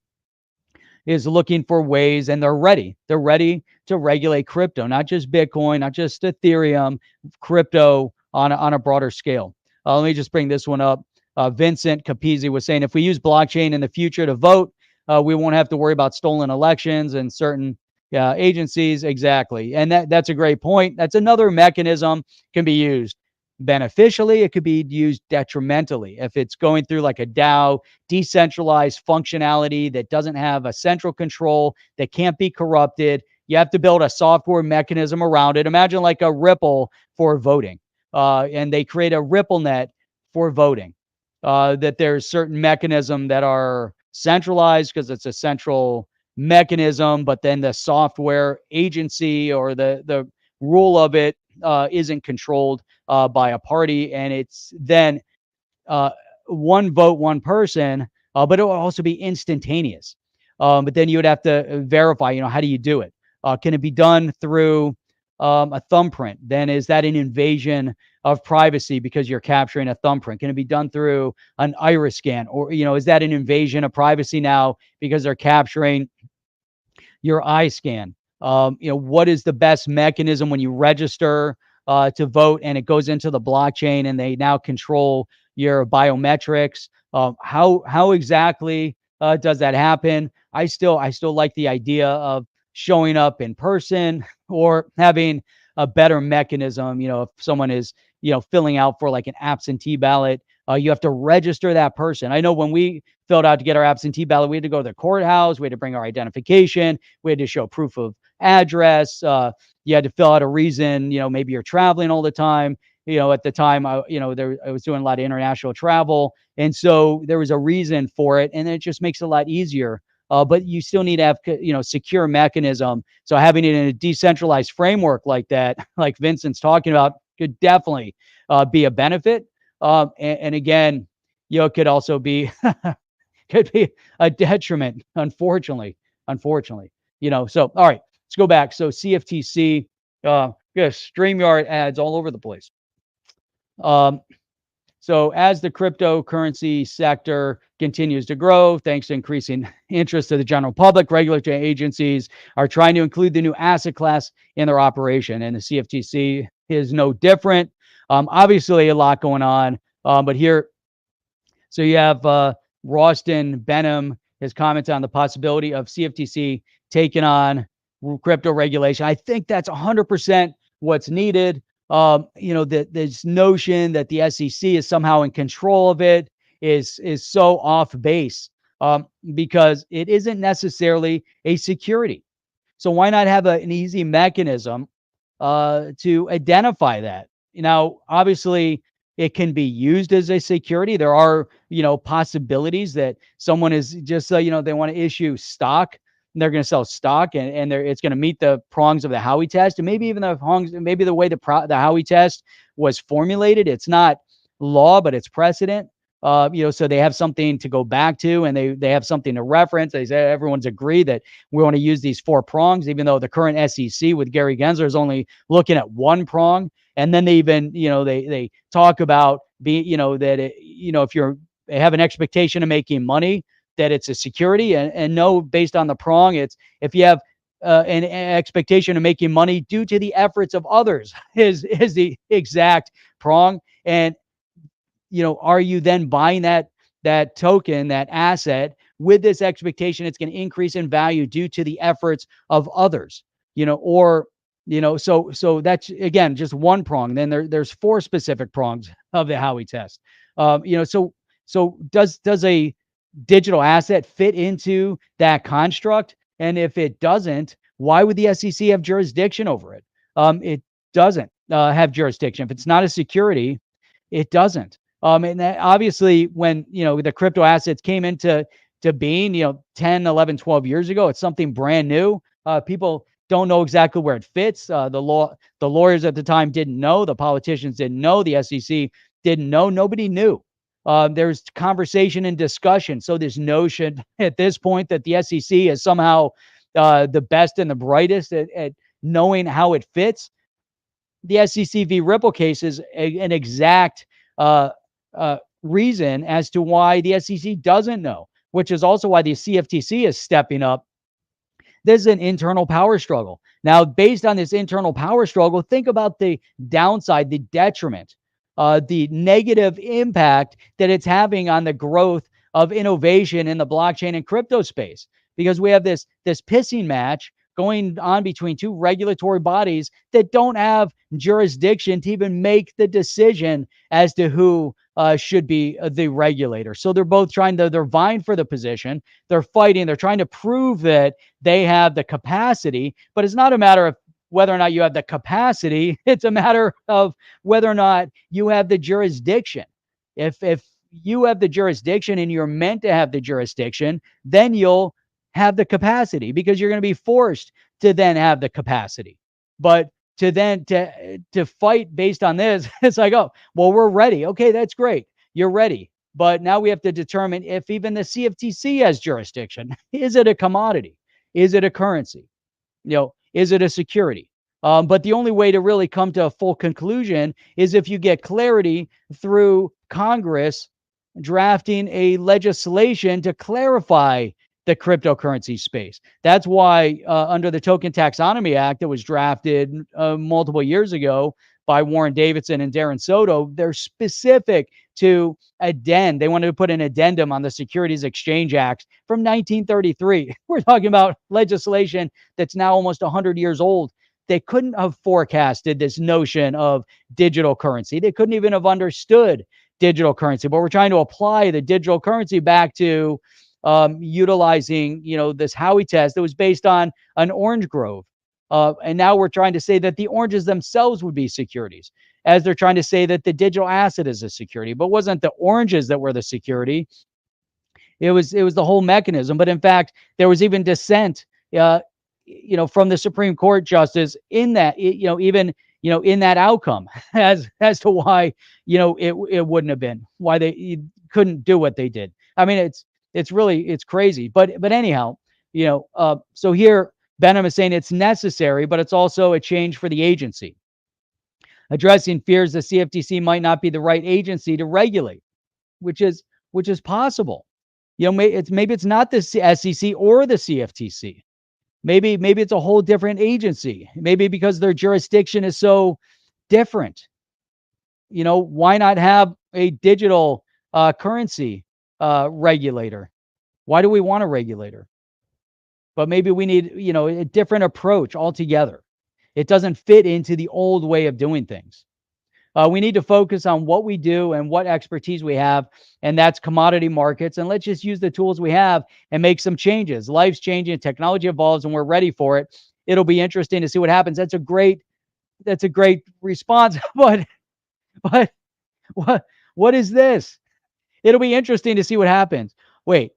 is looking for ways, and they're ready. They're ready to regulate crypto, not just Bitcoin, not just Ethereum, crypto on a broader scale. Let me just bring this one up. Vincent Capizzi was saying, if we use blockchain in the future to vote, we won't have to worry about stolen elections and certain agencies. Exactly. And that's a great point. That's another mechanism can be used beneficially. It could be used detrimentally. If it's going through like a DAO, decentralized functionality that doesn't have a central control, that can't be corrupted, you have to build a software mechanism around it. Imagine like a Ripple for voting. And they create a Ripple net for voting. That there's certain mechanisms that are centralized because it's a central mechanism, but then the software agency or the rule of it isn't controlled by a party, and it's then one vote, one person, but it will also be instantaneous. But then you would have to verify, how do you do it? Can it be done through a thumbprint? Then is that an invasion of privacy because you're capturing a thumbprint? Can it be done through an iris scan? Or, is that an invasion of privacy now because they're capturing your eye scan? What is the best mechanism when you register to vote and it goes into the blockchain and they now control your biometrics? How exactly does that happen? I still like the idea of showing up in person or having a better mechanism. If someone is, filling out for like an absentee ballot, you have to register that person. I know when we filled out to get our absentee ballot, we had to go to the courthouse. We had to bring our identification. We had to show proof of address. You had to fill out a reason, maybe you're traveling all the time. at the time, I was doing a lot of international travel, and so there was a reason for it, and it just makes it a lot easier. But you still need to have secure mechanism. So having it in a decentralized framework like that, like Vincent's talking about, could definitely be a benefit. And again, it could also be could be a detriment, unfortunately. So all right, let's go back. So CFTC, yes, StreamYard ads all over the place. So as the cryptocurrency sector continues to grow, thanks to increasing interest of the general public, regulatory agencies are trying to include the new asset class in their operation, and the CFTC is no different. Obviously, a lot going on, but here, so you have Roston Benham has commented on the possibility of CFTC taking on crypto regulation. I think that's 100% what's needed. This notion that the SEC is somehow in control of it is so off base, because it isn't necessarily a security. So why not have an easy mechanism to identify that? Now, obviously, it can be used as a security. There are, possibilities that someone is just, they want to issue stock. And they're going to sell stock, and it's going to meet the prongs of the Howey test, and maybe even maybe the way the Howey test was formulated, it's not law, but it's precedent. So they have something to go back to, and they have something to reference. They say everyone's agreed that we want to use these 4 prongs, even though the current SEC with Gary Gensler is only looking at 1 prong. And then they even, they talk about that if they have an expectation of making money, that it's a security, and no, based on the prong, it's if you have an expectation of making money due to the efforts of others is the exact prong. And are you then buying that token, that asset, with this expectation it's going to increase in value due to the efforts of others? So that's, again, just 1 prong. Then there's 4 specific prongs of the Howey test. So does a digital asset fit into that construct? And if it doesn't, why would the SEC have jurisdiction over it? It doesn't have jurisdiction. If it's not a security, it doesn't. And that, obviously, when the crypto assets came into being, 10, 11, 12 years ago, it's something brand new. People don't know exactly where it fits. The lawyers at the time didn't know. The politicians didn't know. The SEC didn't know. Nobody knew. There's conversation and discussion. So this notion at this point that the SEC is somehow the best and the brightest at knowing how it fits. The SEC v. Ripple case is an exact reason as to why the SEC doesn't know, which is also why the CFTC is stepping up. There's an internal power struggle. Now, based on this internal power struggle, think about the downside, the detriment, the negative impact that it's having on the growth of innovation in the blockchain and crypto space, because we have this pissing match going on between 2 regulatory bodies that don't have jurisdiction to even make the decision as to who should be the regulator. So they're both they're vying for the position. They're fighting. They're trying to prove that they have the capacity, but it's not a matter of whether or not you have the capacity. It's a matter of whether or not you have the jurisdiction. If you have the jurisdiction and you're meant to have the jurisdiction, then you'll have the capacity, because you're going to be forced to then have the capacity. But to fight based on this, it's like, oh, well, we're ready. Okay, that's great. You're ready. But now we have to determine if even the CFTC has jurisdiction. Is it a commodity? Is it a currency? Is it a security? But the only way to really come to a full conclusion is if you get clarity through Congress drafting a legislation to clarify the cryptocurrency space. That's why under the Token Taxonomy Act that was drafted multiple years ago by Warren Davidson and Darren Soto, they're specific to they wanted to put an addendum on the Securities Exchange Act from 1933. We're talking about legislation that's now almost 100 years old. They couldn't have forecasted this notion of digital currency. They couldn't even have understood digital currency. But we're trying to apply the digital currency back to utilizing, this Howey test that was based on an orange grove. And now we're trying to say that the oranges themselves would be securities. as they're trying to say that the digital asset is a security, but it wasn't the oranges that were the security. It was the whole mechanism. But in fact, there was even dissent, from the Supreme Court justice in that, even in that outcome as to why it wouldn't have been, why they couldn't do what they did. I mean, it's crazy. But anyhow, so here Benham is saying it's necessary, but it's also a change for the agency, addressing fears the CFTC might not be the right agency to regulate, which is possible. Maybe it's not the SEC or the CFTC. Maybe it's a whole different agency. Maybe because their jurisdiction is so different. Why not have a digital currency regulator? Why do we want a regulator? But maybe we need, a different approach altogether. It doesn't fit into the old way of doing things. We need to focus on what we do and what expertise we have, and that's commodity markets. And let's just use the tools we have and make some changes. Life's changing, technology evolves, and we're ready for it. It'll be interesting to see what happens. That's a great response. But what is this? It'll be interesting to see what happens. Wait,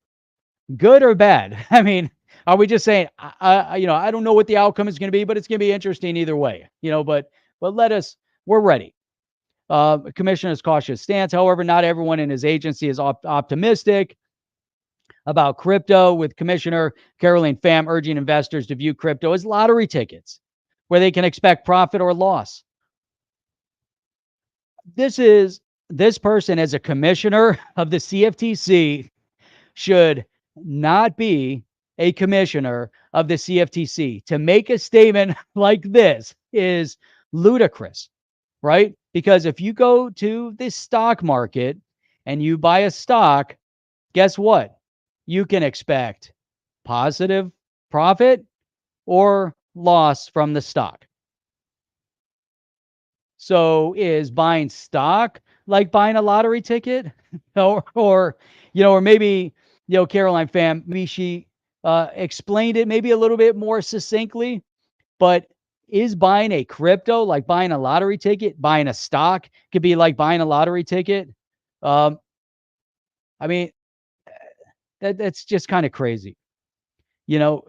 good or bad? I mean, are we just saying, I don't know what the outcome is going to be, but it's going to be interesting either way. But we're ready. Commissioner's cautious stance. However, not everyone in his agency is optimistic about crypto, with Commissioner Caroline Pham urging investors to view crypto as lottery tickets where they can expect profit or loss. This person, as a commissioner of the CFTC, should not be a commissioner of the CFTC. To make a statement like this is ludicrous, right? Because if you go to the stock market and you buy a stock, guess what? You can expect positive profit or loss from the stock. So is buying stock like buying a lottery ticket? or maybe, Caroline Pham, maybe she explained it maybe a little bit more succinctly, but is buying a crypto like buying a lottery ticket? Buying a stock could be like buying a lottery ticket. I mean, that's just kind of crazy.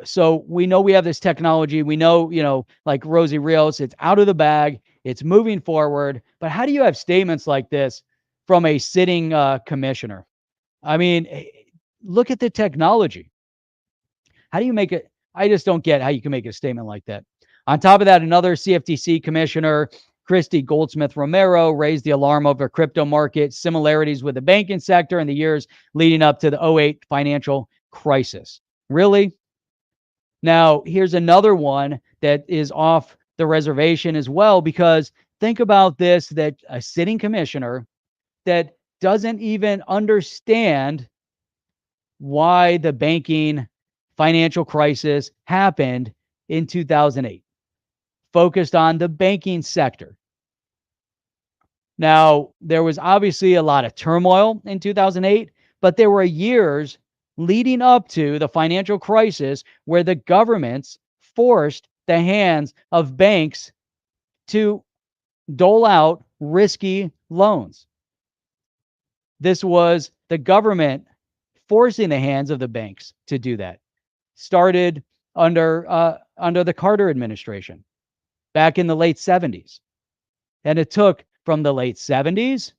So we know we have this technology. We know, like Rosie Rios, it's out of the bag. It's moving forward. But how do you have statements like this from a sitting commissioner? I mean, look at the technology. How do you make it? I just don't get how you can make a statement like that. On top of that, another CFTC commissioner, Christy Goldsmith Romero, raised the alarm over crypto market similarities with the banking sector in the years leading up to the 2008 financial crisis. Really? Now, here's another one that is off the reservation as well, because think about this, that a sitting commissioner that doesn't even understand why the banking financial crisis happened in 2008, focused on the banking sector. Now, there was obviously a lot of turmoil in 2008, but there were years leading up to the financial crisis where the governments forced the hands of banks to dole out risky loans. This was the government forcing the hands of the banks to do that. Started under the Carter administration back in the late 70s. And it took from the late 70s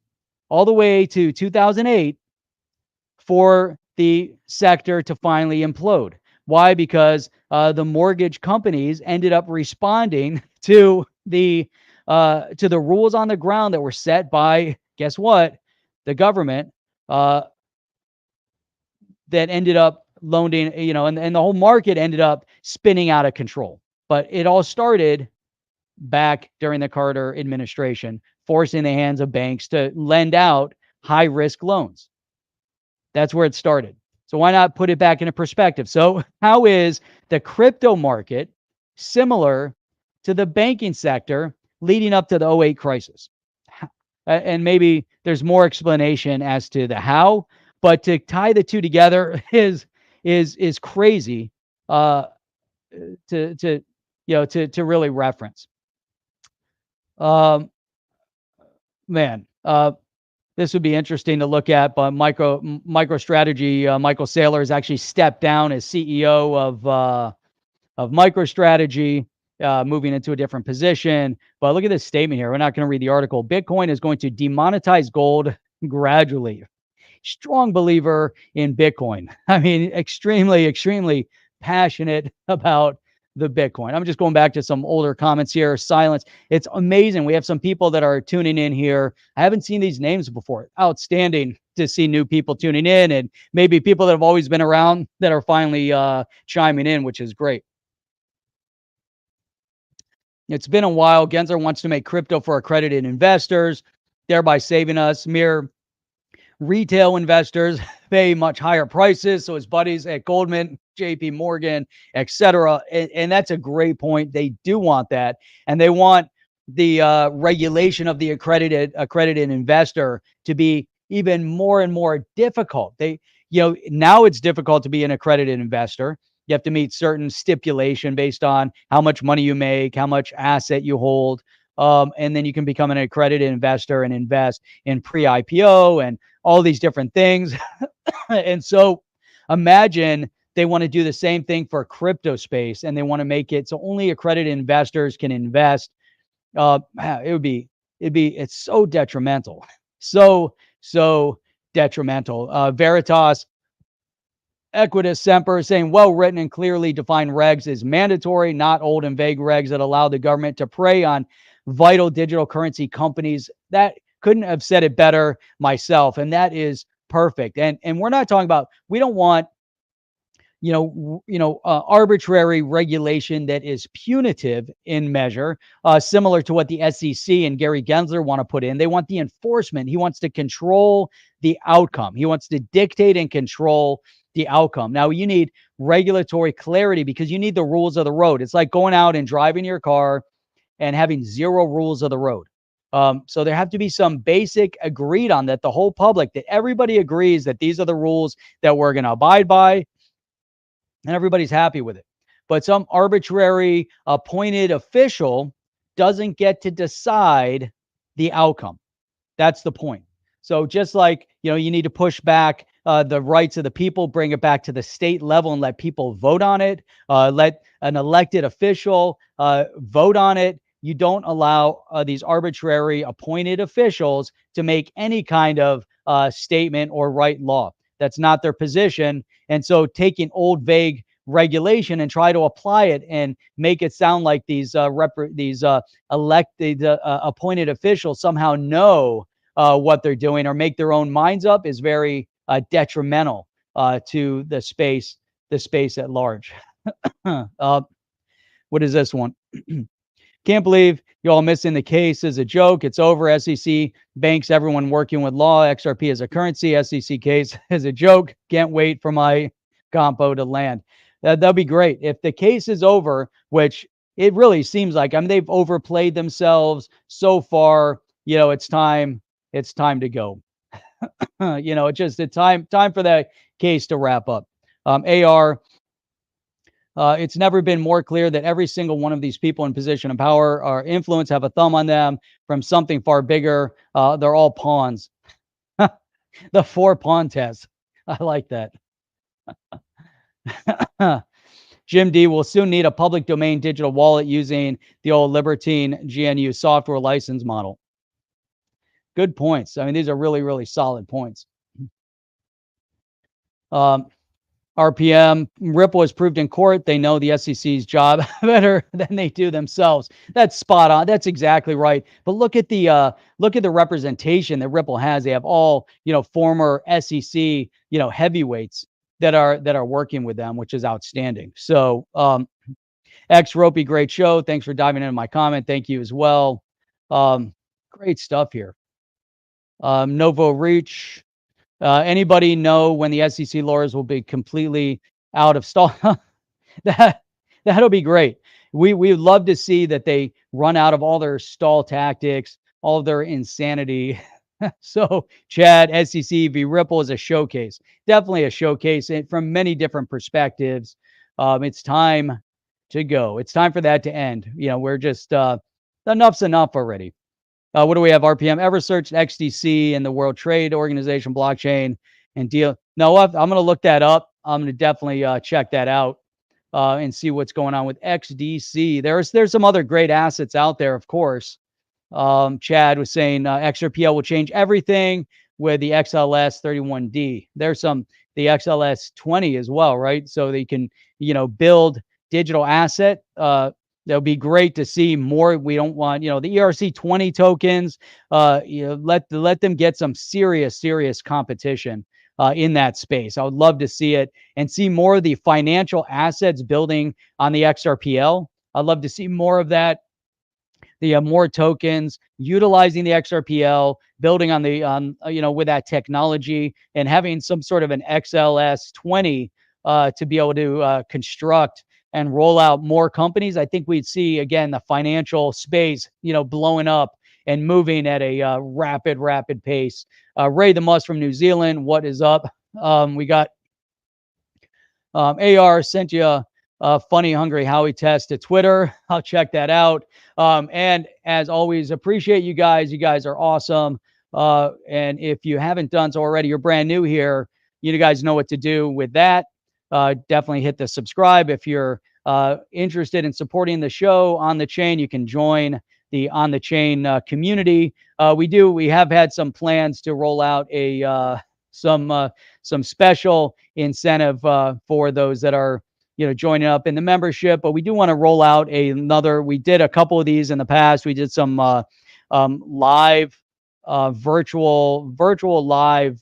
all the way to 2008 for the sector to finally implode. Why? Because the mortgage companies ended up responding to the rules on the ground that were set by, guess what, the government, that ended up loaning, and the whole market ended up spinning out of control. But it all started back during the Carter administration, forcing the hands of banks to lend out high risk loans. That's where it started. So why not put it back into perspective? So how is the crypto market similar to the banking sector leading up to the 2008 crisis? And maybe there's more explanation as to the how, but to tie the two together is crazy to really reference. man, this would be interesting to look at. But MicroStrategy, Michael Saylor has actually stepped down as CEO of MicroStrategy, moving into a different position. But look at this statement here. We're not going to read the article. Bitcoin is going to demonetize gold gradually. Strong believer in Bitcoin. I mean, extremely passionate about the Bitcoin. I'm just going back to some older comments here. Silence. It's amazing. We have some people that are tuning in here. I haven't seen these names before. Outstanding to see new people tuning in, and maybe people that have always been around that are finally chiming in, which is great. It's been a while. Gensler wants to make crypto for accredited investors, thereby saving us mere retail investors pay much higher prices. So his buddies at Goldman, JP Morgan, etc. And that's a great point. They do want that. And they want the regulation of the accredited investor to be even more and more difficult. Now it's difficult to be an accredited investor. You have to meet certain stipulation based on how much money you make, how much asset you hold. And then you can become an accredited investor and invest in pre-IPO and all these different things. And so imagine they want to do the same thing for crypto space, and they want to make it so only accredited investors can invest. It's so detrimental. So detrimental. Veritas Equitas Semper saying well-written and clearly defined regs is mandatory, not old and vague regs that allow the government to prey on vital digital currency companies. That couldn't have said it better myself. And that is perfect. And we're not talking about, we don't want, arbitrary regulation that is punitive in measure, similar to what the SEC and Gary Gensler want to put in. They want the enforcement. He wants to control the outcome. He wants to dictate and control the outcome. Now, you need regulatory clarity because you need the rules of the road. It's like going out and driving your car and having zero rules of the road. So there have to be some basic agreed on that the whole public, that everybody agrees that these are the rules that we're going to abide by, and everybody's happy with it. But some arbitrary appointed official doesn't get to decide the outcome. That's the point. So just like, you need to push back the rights of the people, bring it back to the state level and let people vote on it, let an elected official vote on it. You don't allow these arbitrary appointed officials to make any kind of statement or write law. That's not their position. And so taking old vague regulation and try to apply it and make it sound like these elected appointed officials somehow know what they're doing or make their own minds up is very detrimental to the space at large. What is this one? Can't believe you all missing the case as a joke. It's over. SEC banks everyone working with law. XRP as a currency. SEC case as a joke. Can't wait for my compo to land. That'd be great. If the case is over, which it really seems like, they've overplayed themselves so far. It's time to go. It's time for that case to wrap up. AR. It's never been more clear that every single one of these people in position of power or influence have a thumb on them from something far bigger. They're all pawns. The 4-pawn test. I like that. Jim D will soon need a public domain digital wallet using the old Libertine GNU software license model. Good points. These are really, really solid points. RPM, Ripple has proved in court they know the SEC's job better than they do themselves. That's spot on. That's exactly right. But look at the representation that Ripple has. They have all former SEC heavyweights that are working with them, which is outstanding. So X Ropey, great show. Thanks for diving into my comment. Thank you as well. Great stuff here. Novo Reach. Anybody know when the SEC lawyers will be completely out of stall? That'll be great. We'd love to see that they run out of all their stall tactics, all their insanity. So Chad, SEC v Ripple is a showcase. Definitely a showcase from many different perspectives. It's time to go. It's time for that to end. We're just enough's enough already. What do we have? RPM, Eversearch, XDC, and the World Trade Organization blockchain and deal. No, I'm going to look that up. I'm going to definitely check that out and see what's going on with XDC. There's some other great assets out there, of course. Chad was saying XRPL will change everything with the XLS 31D. There's the XLS 20 as well, right? So they can, build digital asset. That'll be great to see more. We don't want, the ERC 20 tokens. Let them get some serious competition in that space. I would love to see it and see more of the financial assets building on the XRPL. I'd love to see more of that. The more tokens utilizing the XRPL, building on with that technology and having some sort of an XLS 20 to be able to construct and roll out more companies. I think we'd see again the financial space, blowing up and moving at a rapid pace. Ray the Muss from New Zealand, what is up? We got AR sent you a funny hungry Howie test to Twitter. I'll check that out. And as always, appreciate you guys. You guys are awesome. And if you haven't done so already, you're brand new here. You guys know what to do with that. Definitely hit the subscribe. If you're interested in supporting the show on the chain, you can join the on the chain community. We have had some plans to roll out some special incentive for those that are joining up in the membership, but we do want to roll out another. We did a couple of these in the past. We did some live virtual live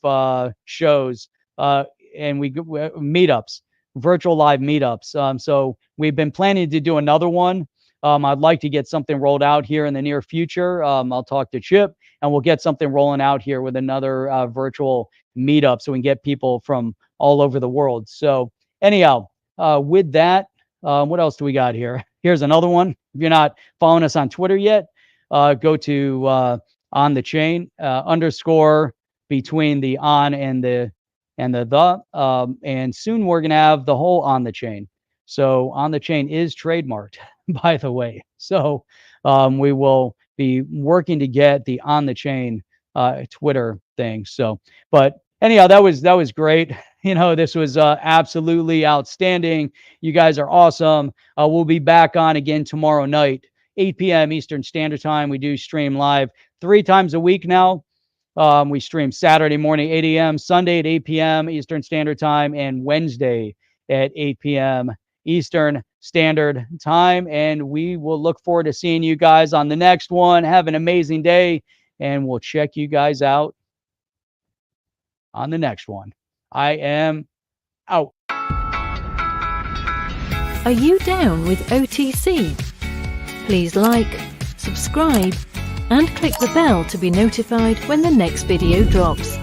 shows and we meetups, virtual live meetups. So we've been planning to do another one. I'd like to get something rolled out here in the near future. I'll talk to Chip and we'll get something rolling out here with another virtual meetup so we can get people from all over the world. So anyhow, with that, what else do we got here? Here's another one. If you're not following us on Twitter yet, go to on the chain _ between the on and the and soon we're gonna have the whole on the chain. So on the chain is trademarked, by the way. So we will be working to get the on the chain Twitter thing. So, but anyhow, that was great. This was absolutely outstanding. You guys are awesome. We'll be back on again tomorrow night, 8 p.m. Eastern Standard Time. We do stream live 3 times a week now. We stream Saturday morning, 8 a.m., Sunday at 8 p.m. Eastern Standard Time, and Wednesday at 8 p.m. Eastern Standard Time. And we will look forward to seeing you guys on the next one. Have an amazing day, and we'll check you guys out on the next one. I am out. Are you down with OTC? Please like, subscribe, and click the bell to be notified when the next video drops.